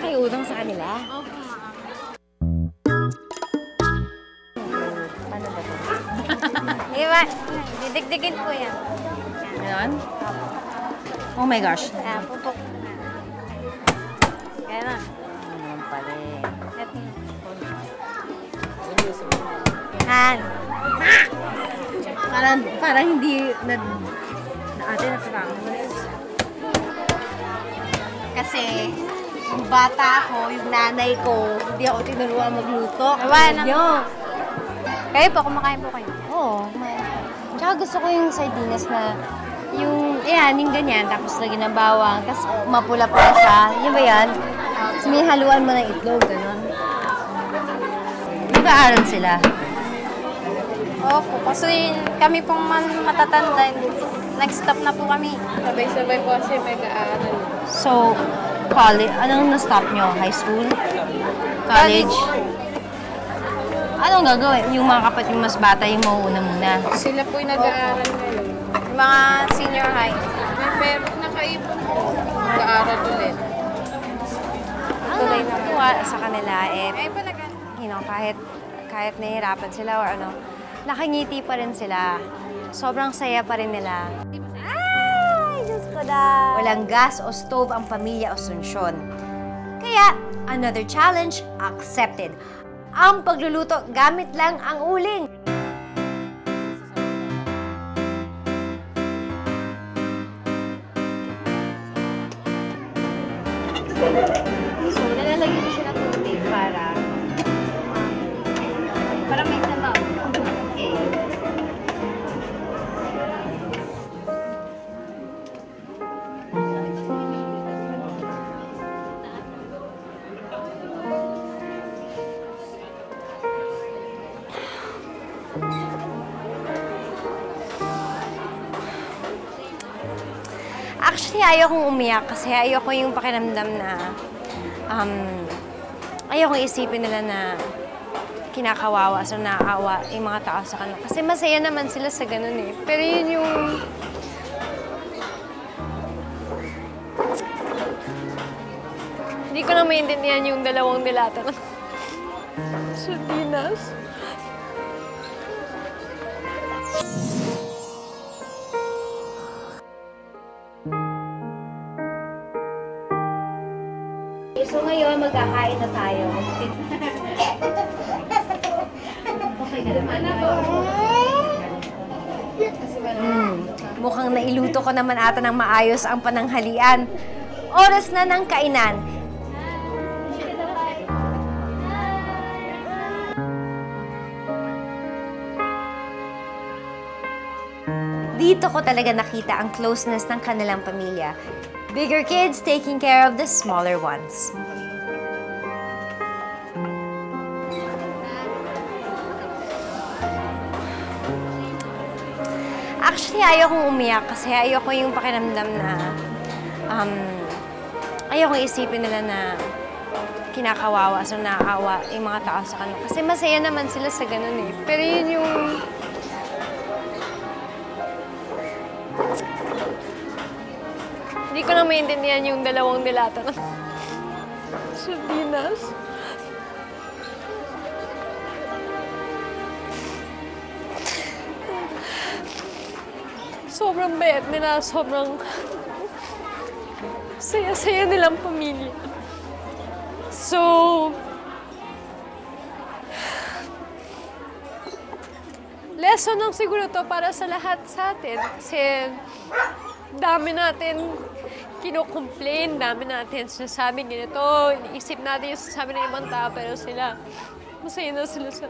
nakiutang sa kanila? Opo, ma'am. Paano ba ito? Diba? Didikdikin po yan. Ganon? Oh my gosh. Pupok. Ganon. Ano naman pala eh. Han. Parang hindi na ate natatama mo na yun. Kasi, Yung bata ako, yung nanay ko, hindi ako tinuruan magluto. Wala Nyo. kayo po, kumakain po kayo. Oo, tsaka gusto ko yung sardinas na yung, yung ganyan, tapos lagyan ng bawang, tapos mapula-pula siya. Yun ba yan? Tapos may haluan mo ng itlog, gano'n. Nag-aaral sila. Opo, kasi kami pong matatanda, nag-stop na po kami. Sabay-sabay po kasi nag-aaral. So, college, anong na-stop nyo? High school? College? Anong gagawin? Yung mga kapatid mas bata, yung mauuna muna. Sila po yung nag-aaral ngayon. Mga senior high. May pero nakaipon po. Nag-aaral ulit. Tuloy na tuwa sa kanila, Ay, talaga. kahit nahihirapan sila or ano, nakangiti pa rin sila. Sobrang saya pa rin nila. Ay, Diyos ko na. Walang gas o stove ang pamilya Asuncion. Kaya, another challenge accepted. Ang pagluluto gamit lang ang uling. So, nalalagyan ko siya ng tubig para may sabaw. Okay. Actually, ayokong umiyak kasi ayoko yung pakiramdam na ayokong isipin nila na kinakawawa so naaawa yung mga tao sa kanila. Kasi masaya naman sila sa ganun eh. Pero yun yung... Hindi ko na maintindihan yung dalawang dilata ng sardinas. So ngayon, magkakain na tayo. Okay ka naman. Mukhang nailuto ko naman ata ng maayos ang pananghalian. Oras na ng kainan. Dito ko talaga nakita ang closeness ng kanilang pamilya. Bigger kids taking care of the smaller ones. Actually, ayokong umiyak kasi ayoko yung pakiramdam na ayokong isipin nila na kinakawawa so naaawa yung mga tao sa kanila. Kasi masaya naman sila sa ganun eh. Pero yun yung... Hindi ko na maintindihan yung dalawang dilata ng sardinas. Sobrang bayat nila, sobrang saya-saya nilang pamilya. So, lesson lang siguro to para sa lahat sa atin. Kasi dami natin kino-complain, dami natin sinasabi ganito, iniisip natin yung sinasabi ng ibang tao, pero sila, masaya na sila sa